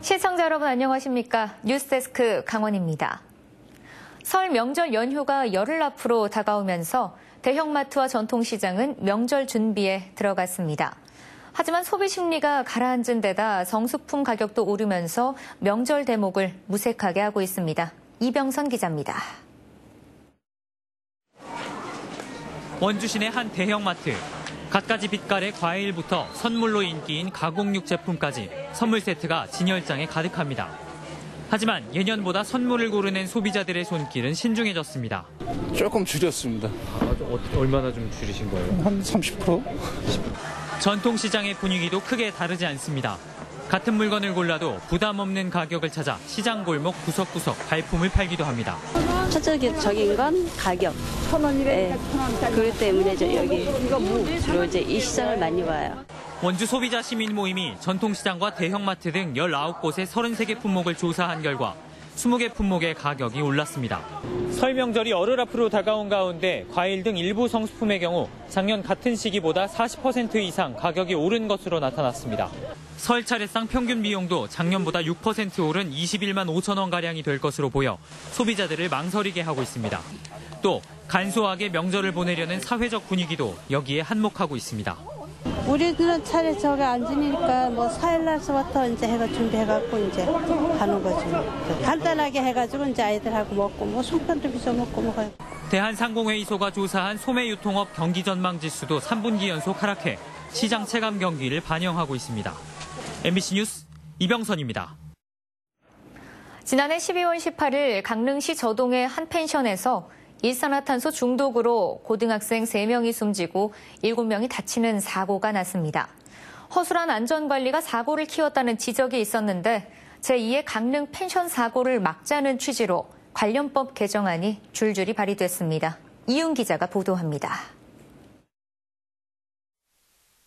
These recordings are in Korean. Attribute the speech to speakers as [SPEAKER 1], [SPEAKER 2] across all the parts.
[SPEAKER 1] 시청자 여러분 안녕하십니까? 뉴스데스크 강원입니다. 설 명절 연휴가 열흘 앞으로 다가오면서 대형마트와 전통시장은 명절 준비에 들어갔습니다. 하지만 소비 심리가 가라앉은 데다 정수품 가격도 오르면서 명절 대목을 무색하게 하고 있습니다. 이병선 기자입니다.
[SPEAKER 2] 원주 시내 한 대형마트. 갖가지 빛깔의 과일부터 선물로 인기인 가공육 제품까지 선물 세트가 진열장에 가득합니다. 하지만 예년보다 선물을 고르는 소비자들의 손길은 신중해졌습니다.
[SPEAKER 3] 조금 줄였습니다.
[SPEAKER 4] 얼마나 좀 줄이신 거예요?
[SPEAKER 3] 한 30%?
[SPEAKER 2] 전통시장의 분위기도 크게 다르지 않습니다. 같은 물건을 골라도 부담 없는 가격을 찾아 시장 골목 구석구석 발품을 팔기도 합니다.
[SPEAKER 5] 첫적인 건 가격. 1,200, 1,000원. 그렇기 때문에 여기 주로 이 시장을 많이 와요.
[SPEAKER 2] 원주 소비자 시민 모임이 전통시장과 대형마트 등 19곳의 33개 품목을 조사한 결과 20개 품목의 가격이 올랐습니다. 설 명절이 열흘 앞으로 다가온 가운데 과일 등 일부 성수품의 경우 작년 같은 시기보다 40% 이상 가격이 오른 것으로 나타났습니다. 설 차례상 평균 비용도 작년보다 6% 오른 21만 5천 원가량이 될 것으로 보여 소비자들을 망설이게 하고 있습니다. 또 간소하게 명절을 보내려는 사회적 분위기도 여기에 한몫하고 있습니다.
[SPEAKER 6] 우리들은 차례 저기 안 지니까 뭐 4일 날서부터 이제 해가 준비해갖고 이제 하는 거지. 간단하게 해가지고 이제 아이들하고 먹고 뭐 송편도 빚어 먹고 먹어요.
[SPEAKER 2] 대한상공회의소가 조사한 소매유통업 경기전망 지수도 3분기 연속 하락해 시장 체감 경기를 반영하고 있습니다. MBC 뉴스 이병선입니다.
[SPEAKER 1] 지난해 12월 18일 강릉시 저동의 한 펜션에서 일산화탄소 중독으로 고등학생 3명이 숨지고 7명이 다치는 사고가 났습니다. 허술한 안전관리가 사고를 키웠다는 지적이 있었는데 제2의 강릉 펜션 사고를 막자는 취지로 관련법 개정안이 줄줄이 발의됐습니다. 이윤 기자가 보도합니다.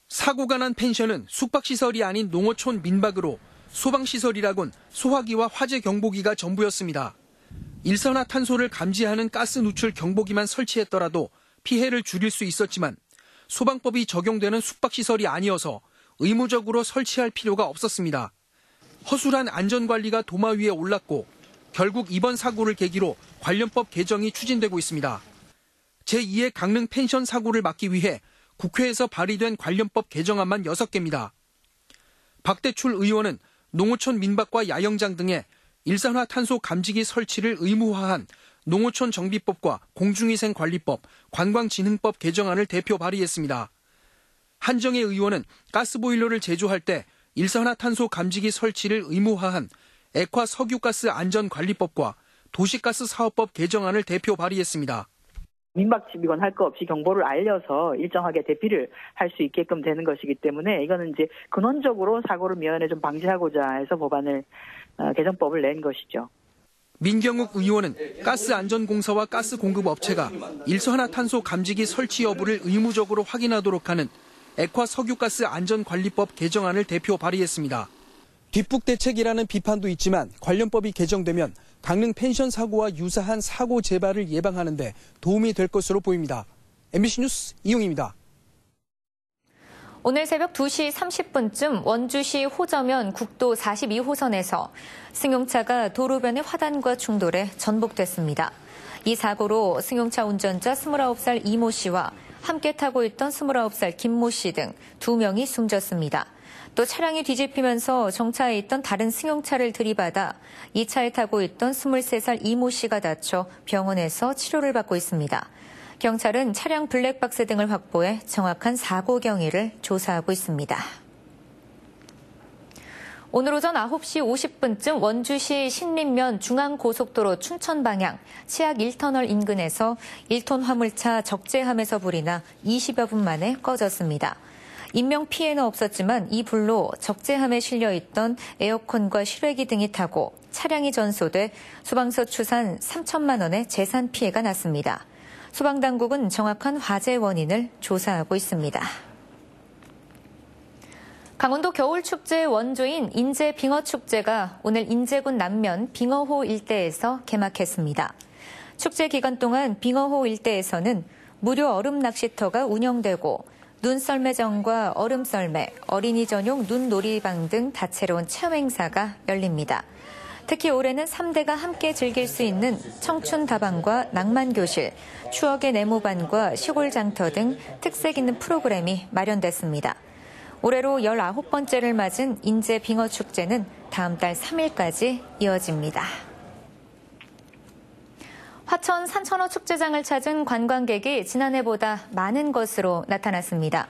[SPEAKER 7] 사고가 난 펜션은 숙박시설이 아닌 농어촌 민박으로 소방시설이라곤 소화기와 화재 경보기가 전부였습니다. 일산화탄소를 감지하는 가스 누출 경보기만 설치했더라도 피해를 줄일 수 있었지만 소방법이 적용되는 숙박시설이 아니어서 의무적으로 설치할 필요가 없었습니다. 허술한 안전관리가 도마 위에 올랐고 결국 이번 사고를 계기로 관련법 개정이 추진되고 있습니다. 제2의 강릉 펜션 사고를 막기 위해 국회에서 발의된 관련법 개정안만 6개입니다. 박대출 의원은 농어촌 민박과 야영장 등에 일산화탄소 감지기 설치를 의무화한 농어촌 정비법과 공중위생관리법, 관광진흥법 개정안을 대표 발의했습니다. 한정혜 의원은 가스보일러를 제조할 때 일산화탄소 감지기 설치를 의무화한 액화 석유가스 안전관리법과 도시가스 사업법 개정안을 대표 발의했습니다.
[SPEAKER 8] 민박집이건 할 거 없이 경보를 알려서 일정하게 대피를 할 수 있게끔 되는 것이기 때문에 이거는 이제 근원적으로 사고를 미연에 좀 방지하고자 해서 법안을 개정법을 낸 것이죠.
[SPEAKER 7] 민경욱 의원은 가스안전공사와 가스공급업체가 일산화탄소 감지기 설치 여부를 의무적으로 확인하도록 하는 액화 석유가스 안전관리법 개정안을 대표 발의했습니다. 뒷북대책이라는 비판도 있지만 관련법이 개정되면 강릉 펜션 사고와 유사한 사고 재발을 예방하는 데 도움이 될 것으로 보입니다. MBC 뉴스 이용입니다.
[SPEAKER 1] 오늘 새벽 2시 30분쯤 원주시 호저면 국도 42호선에서 승용차가 도로변의 화단과 충돌해 전복됐습니다. 이 사고로 승용차 운전자 29살 이모 씨와 함께 타고 있던 29살 김모 씨 등 2명이 숨졌습니다. 또 차량이 뒤집히면서 정차해 있던 다른 승용차를 들이받아 이 차에 타고 있던 23살 이모 씨가 다쳐 병원에서 치료를 받고 있습니다. 경찰은 차량 블랙박스 등을 확보해 정확한 사고 경위를 조사하고 있습니다. 오늘 오전 9시 50분쯤 원주시 신림면 중앙고속도로 춘천 방향 치악 1터널 인근에서 1톤 화물차 적재함에서 불이 나 20여 분 만에 꺼졌습니다. 인명 피해는 없었지만 이 불로 적재함에 실려있던 에어컨과 실외기 등이 타고 차량이 전소돼 소방서 추산 3천만 원의 재산 피해가 났습니다. 소방당국은 정확한 화재 원인을 조사하고 있습니다. 강원도 겨울축제의 원조인 인제빙어축제가 오늘 인제군 남면 빙어호 일대에서 개막했습니다. 축제 기간 동안 빙어호 일대에서는 무료 얼음 낚시터가 운영되고 눈썰매장과 얼음썰매, 어린이 전용 눈놀이방 등 다채로운 체험 행사가 열립니다. 특히 올해는 3대가 함께 즐길 수 있는 청춘 다방과 낭만교실, 추억의 네모반과 시골 장터 등 특색 있는 프로그램이 마련됐습니다. 올해로 19번째를 맞은 인제 빙어축제는 다음 달 3일까지 이어집니다. 화천 산천어 축제장을 찾은 관광객이 지난해보다 많은 것으로 나타났습니다.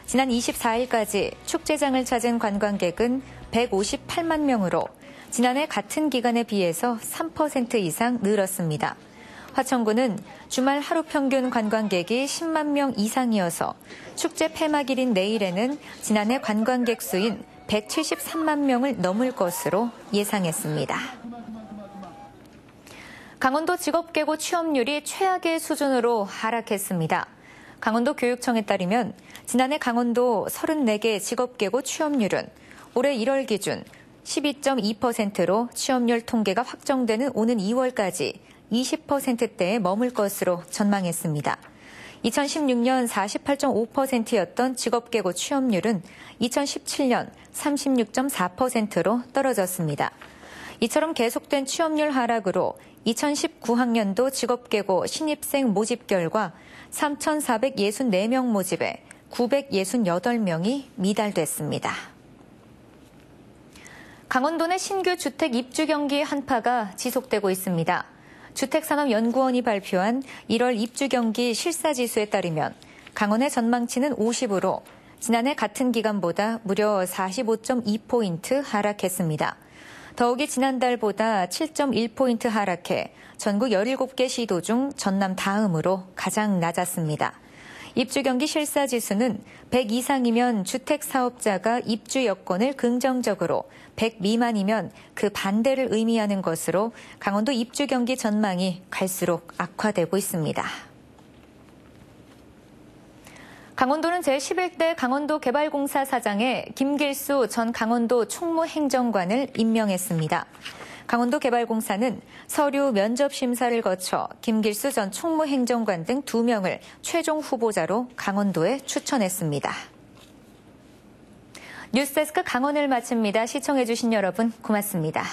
[SPEAKER 1] 지난 24일까지 축제장을 찾은 관광객은 158만 명으로 지난해 같은 기간에 비해서 3% 이상 늘었습니다. 화천구는 주말 하루 평균 관광객이 10만 명 이상이어서 축제 폐막일인 내일에는 지난해 관광객 수인 173만 명을 넘을 것으로 예상했습니다. 강원도 직업계고 취업률이 최악의 수준으로 하락했습니다. 강원도 교육청에 따르면 지난해 강원도 34개 직업계고 취업률은 올해 1월 기준 12.2%로 취업률 통계가 확정되는 오는 2월까지 20%대에 머물 것으로 전망했습니다. 2016년 48.5%였던 직업계고 취업률은 2017년 36.4%로 떨어졌습니다. 이처럼 계속된 취업률 하락으로 2019학년도 직업계고 신입생 모집 결과 3,464명 모집에 968명이 미달됐습니다. 강원도 내 신규 주택 입주 경기 한파가 지속되고 있습니다. 주택산업연구원이 발표한 1월 입주 경기 실사지수에 따르면 강원의 전망치는 50으로 지난해 같은 기간보다 무려 45.2포인트 하락했습니다. 더욱이 지난달보다 7.1포인트 하락해 전국 17개 시도 중 전남 다음으로 가장 낮았습니다. 입주 경기 실사 지수는 100 이상이면 주택 사업자가 입주 여건을 긍정적으로, 100 미만이면 그 반대를 의미하는 것으로 강원도 입주 경기 전망이 갈수록 악화되고 있습니다. 강원도는 제11대 강원도 개발공사 사장에 김길수 전 강원도 총무행정관을 임명했습니다. 강원도 개발공사는 서류 면접 심사를 거쳐 김길수 전 총무행정관 등 2명을 최종 후보자로 강원도에 추천했습니다. 뉴스데스크 강원을 마칩니다. 시청해주신 여러분 고맙습니다.